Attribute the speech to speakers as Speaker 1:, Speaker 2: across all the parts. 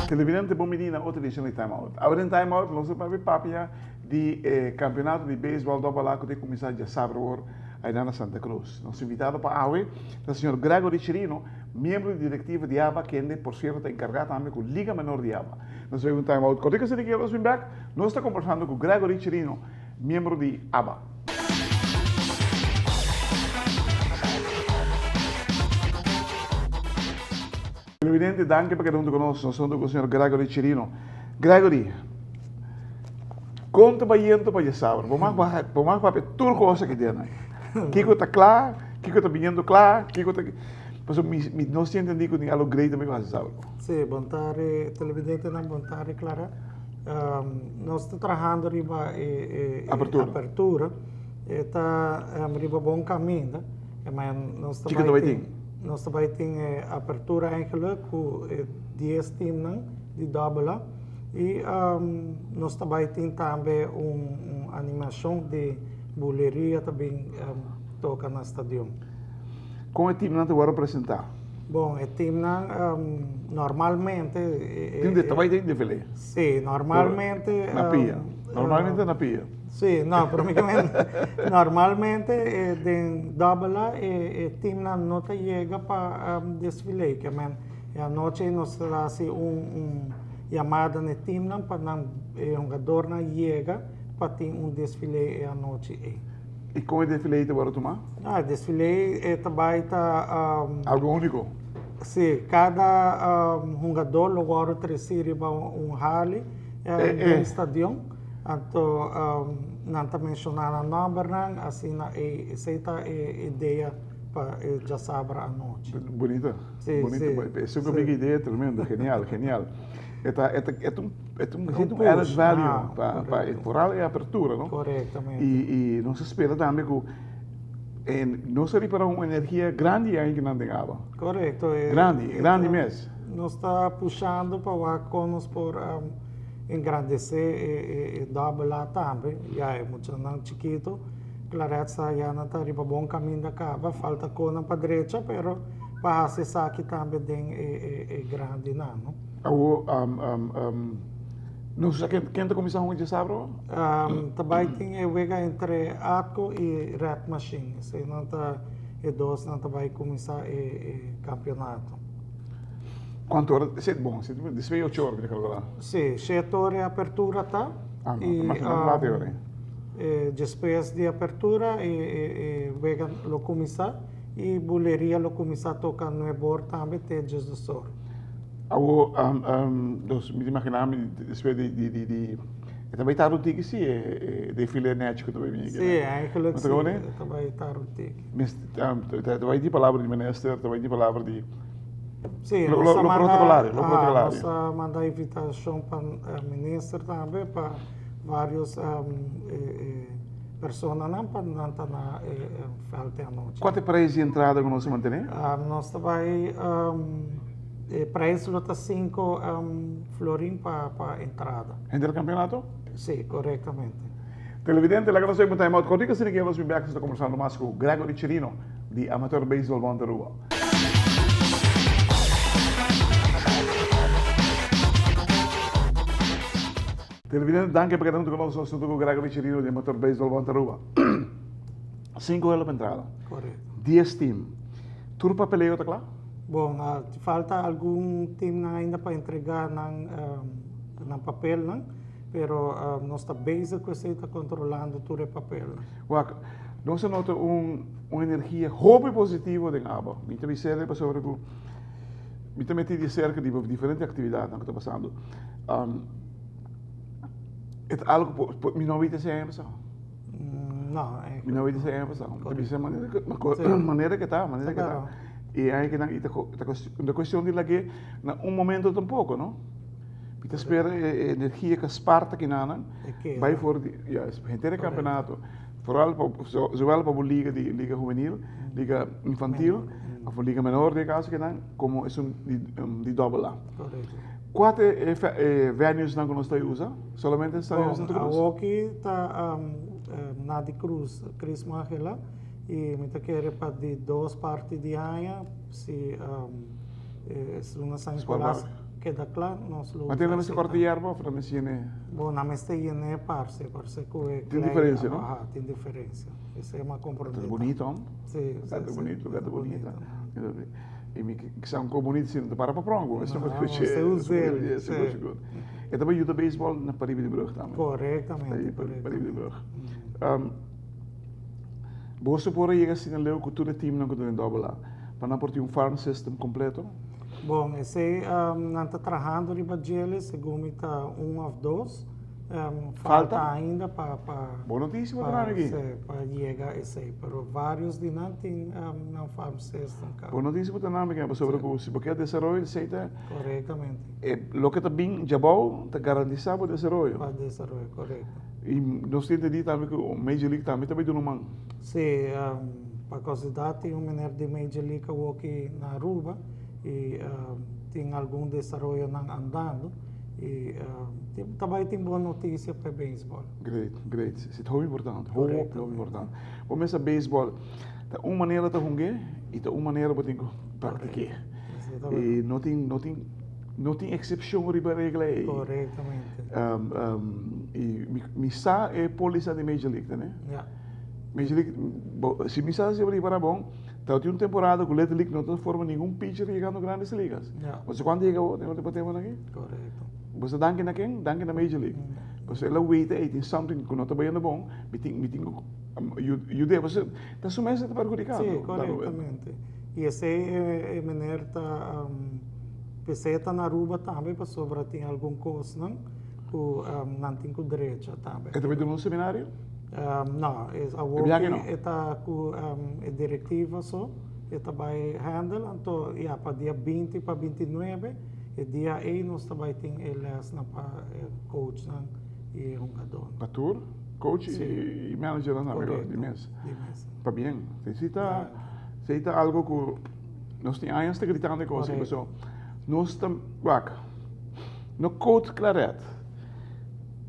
Speaker 1: Televidente bom menina outra edição de Time Out. Agora em Time Out, nós vamos ver papia de campeonato de beisebol do Balaco de começar de sábado aí na Santa Cruz. Nosso invitado para hoje é o senhor Gregory Chirino, membro de diretiva de ABA, que por cierto está encarregado também com a Liga Menor de ABA. Nós vamos ver um Time Out. Quando você diga que back, nós estamos conversando com Gregory Chirino, membro de ABA. Evidente, danke perché non conosco, sono con il signor Gregory Chirino. Gregory, conta baiento para saber, vamos para tudo coisa que tem. Kiko está claro, Kiko está vindo claro, Kiko está... Mas não se entende que algo grande também vai saber.
Speaker 2: Sim, bontare televidente não bontare clara. Nós estamos trabalhando riba apertura. Está riba bom caminho, mas nós nós também tem apertura eigenlijk com 10 times de double e nós também tem também animação de buleria também toca no estádio.
Speaker 1: Como é time não te vai representar?
Speaker 2: Bom, o time normalmente
Speaker 1: também tem defile?
Speaker 2: Sim, normalmente
Speaker 1: na pia. Normalmente na pia.
Speaker 2: Sim, não, provavelmente normalmente de double o time não chega para desfile, que a noite nós fazemos chamada no time para o jogador não chega para ter desfile a noite.
Speaker 1: E como é o desfile que vai tomar?
Speaker 2: Desfile também está
Speaker 1: algo único.
Speaker 2: Sim, cada jogador logo recebe hall no estádio. Então, não está mencionando o número, assim, aceita a ideia para já saber a noite.
Speaker 1: Bonita.
Speaker 2: Sim,
Speaker 1: bonita. Essa é uma big ideia tremenda, genial. É um added value para a apertura, não?
Speaker 2: Corretamente.
Speaker 1: E não se espera também que não seria para uma energia grande ainda não tem água.
Speaker 2: Correto.
Speaker 1: Grande mesmo.
Speaker 2: Nós está puxando para nós por engrandecer e double lá também. Já é muito chiquito. Claro, já não está riba bom caminho da cava. Falta cona para a direita, mas para acessar aqui também é grande, não?
Speaker 1: Não sei quem está começando a sábado?
Speaker 2: Também tem a vega entre arco e red machine. Se não está dois, não vai começar o campeonato.
Speaker 1: Quanto horas? Bom, se desvia 8 horas, me calcular.
Speaker 2: Sim, 7 horas de apertura, tá?
Speaker 1: Mas não lá de hora.
Speaker 2: Depois de apertura, vega lo começar e buleria lo começar a tocar no ebor também até 18 horas.
Speaker 1: Dus me imaginava depois de também está o tique sim de filé nético também.
Speaker 2: Sim, é que também está o tique.
Speaker 1: Mas também de palavra de ministro, também de palavra de
Speaker 2: sim,
Speaker 1: lo protocolar.
Speaker 2: Nós manda invitação para o ministro também para vários pessoas não para não estar na falta à noite.
Speaker 1: Quanto é preço de entrada que nós mantemos?
Speaker 2: Nós também preço está 5 florim para entrada.
Speaker 1: Entre o campeonato?
Speaker 2: Sim, corretamente.
Speaker 1: Televidente, lá que nós vamos estar em modo contigo, se ninguém vai me está conversando mais com Gregory Chirino, de Amateur Baseball Monterrua. Televidente, danke perché tanto conosco assunto con Gregory Chirino di Amateur Baseball Monterrua. 5 euro para entrada.
Speaker 2: Correto.
Speaker 1: 10 team. Tudo papeleo, tá claro?
Speaker 2: Bom, falta algum time ainda para entregar no papel, não? Pero nossa base que você está controlando todo o papel.
Speaker 1: Nós nota uma energia hope positiva em ABA. Me também serve para sobre o me também te dizer que diferentes atividades que está passando. É algo que me não vai ser essa.
Speaker 2: Não,
Speaker 1: me não vai ser essa. Deve ser maneira que está. E aí que a questão de lá que um momento tampouco, não? Porque espera energia que esparta que não vai for gente de campeonato Vooral zowel para a liga juvenil, liga infantil, ou liga menor de caso que não, como é de double A.
Speaker 2: Correto.
Speaker 1: Quantos venues não nós estamos usando? Somente estamos usando
Speaker 2: A Woki está na de Cruz Magela e me quer para de duas partes de Anha, se uma sanguilas que dá claro, nós lo.
Speaker 1: Mas tem na corte de erva, para me ensinar.
Speaker 2: Bom, na mesta é parce que é.
Speaker 1: Tem diferença, não?
Speaker 2: Ah, tem diferença. Isso é uma compromisso.
Speaker 1: É bonito, não?
Speaker 2: Sim,
Speaker 1: Gato bonito, gato bonita. E me que são como bonito sim, para pronto, isso é uma coisa.
Speaker 2: Você usa ele.
Speaker 1: Isso é muito bom. E também ajuda beisebol na Paribe de Brugge também.
Speaker 2: Corretamente.
Speaker 1: Paribe de Brugge. Vou supor que assim na leu que todo time não tem double lá, para não ter farm system completo.
Speaker 2: Bom, esse não está trabalhando em Bagele, segundo está ou dois. Falta ainda para
Speaker 1: boa notícia para aqui.
Speaker 2: Para chegar esse, mas vários de não tem não farm system.
Speaker 1: Boa notícia para nós aqui, sobre o se porque desenvolver aceita.
Speaker 2: Corretamente.
Speaker 1: Lo que está bem jabou, está garantizado para desenvolver.
Speaker 2: Para desenvolver, correto.
Speaker 1: E nós temos dito também que o Major League também está bem mão.
Speaker 2: Sim, para considerar tem menino de Major League aqui na Aruba e tem algum desenvolvimento andando. E também tem boa notícia para beisebol.
Speaker 1: Great. Isso é muito importante. Muito importante. Vamos a beisebol. Tá uma maneira de jogar e tá uma maneira de praticar. E não tem exceção para a regra aí.
Speaker 2: Corretamente.
Speaker 1: E missa é polícia de Major League, né? Major League, se missa se abrir para bom, tá tem uma temporada que o Little League não forma nenhum pitcher chegando grandes ligas. Mas quando chega o tempo aqui?
Speaker 2: Correto.
Speaker 1: Você danke na quem? Danke na Major League. Você ela wait tem something que não está bem bom, meeting you você tá sumendo para perjudicar.
Speaker 2: Sim, corretamente. E esse é menino tá peseta na Aruba também para sobra tem algum curso não tem com direito também.
Speaker 1: É também de um seminário?
Speaker 2: Não, a WOC está com a diretiva só, está vai handle, então para dia 20 para 29 e dia 1 nós também tem eles na coach e jogador.
Speaker 1: Patur, coach e manager na de mesa. Está bem. Se está algo que nós temos anos de gritando com você, pessoal. Nós estamos, no coach claret.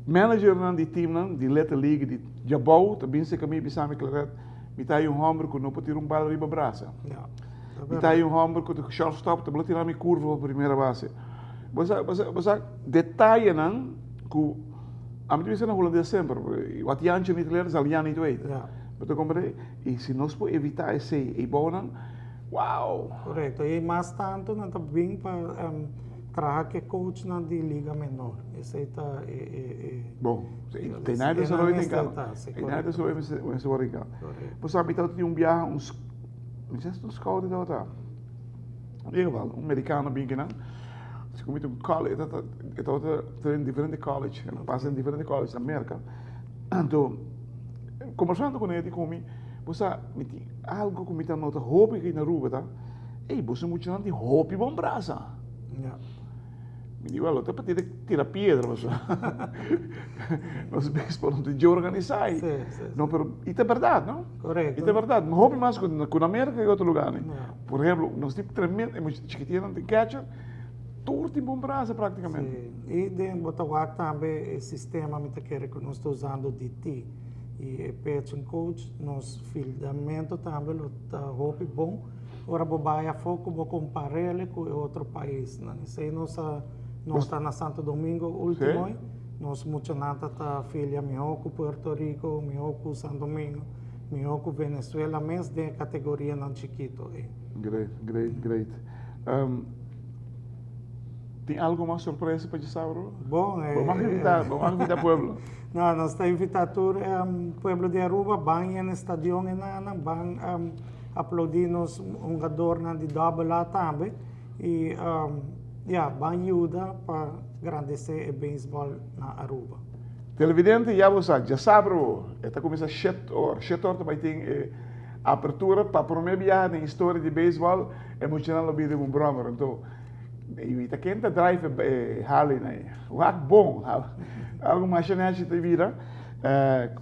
Speaker 1: Manager de time de Little League de Jabou, também se caminha bisa me claret. Me tá homem que não pode tirar bala riba braça. E tá homem que o shortstop tá tirar me curva para primeira base. Você detalhe não que a minha visão na Holanda sempre, o atiante não ler zal já não weet. Betul compreende? E se nós podemos evitar esse e bom uau.
Speaker 2: Correto. E mais tanto não tá bem para trabalhar que coach na de liga menor. Esse está
Speaker 1: bom. Tem nada de só em casa. Tem nada de só em casa. Você sabe que tem viagem uns scout da outra. In ieder geval, americano bem que não. Se come um college, tem diferente college, passa em diferente college na América. Então, conversando com ele, comigo, você tem algo que me está nota roupa aqui na rua, tá? E você muito não tem roupa bom braça. Me digo, olha, para tirar pedra, você. Nós beisebol não tem de organizar. Não, pero isso é verdade, não?
Speaker 2: Correto.
Speaker 1: Isso é verdade. Não roupa mais com a América e outro lugar, né? Por exemplo, nós temos tremendo, chiquitinho, tem catcher, tudo tem bom braço praticamente.
Speaker 2: Sim. E dentro do Botafogo também o sistema que nós estamos usando de ti. E pitching coach, nos fildamento também está roupa bom. Ora, vai a foco, vou comparar ele com outro país. Sei nós está na Santo Domingo último, nós muito nada tá filha meu com Puerto Rico, meu com Santo Domingo, meu com Venezuela, mas de categoria não chiquito.
Speaker 1: Great. Tem algo mais surpresa para te
Speaker 2: Bom,
Speaker 1: vamos invitar pueblo.
Speaker 2: Não, nós estamos invitando o pueblo de Aruba, vai no estádio vai aplaudir nos jogador de double lá também e vai ajudar para agradecer o beisebol na Aruba.
Speaker 1: Televidente, já sabe, está começando 7 horas também tem abertura para a primeira viagem na história de beisebol emocional de um brommer. Então, evita quem está drive Harley, né? O bom, algo mais chanete de vida.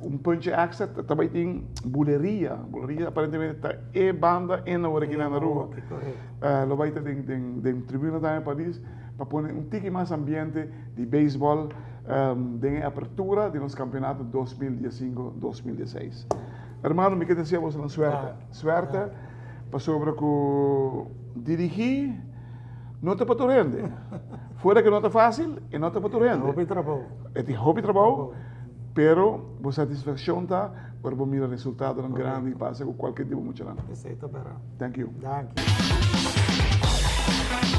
Speaker 1: um punch extra, também tem buleria. Buleria aparentemente está e banda e na hora que na rua. Lo vai ter de tribuna da em Paris para pôr um tique mais ambiente de beisebol de apertura de nos campeonatos 2015-2016. Hermano, me quero dizer você uma suerte para sobre que dirigir não está para tu rende. Fora que não está fácil e não está para tu rende.
Speaker 2: Hobby trabalho.
Speaker 1: É de hobby trabalho. Pero a satisfação está por mirar o resultado ng grande e passa com qualquer tipo de muito lá.
Speaker 2: Isso aí tá bem.
Speaker 1: Thank you.
Speaker 2: Thank you.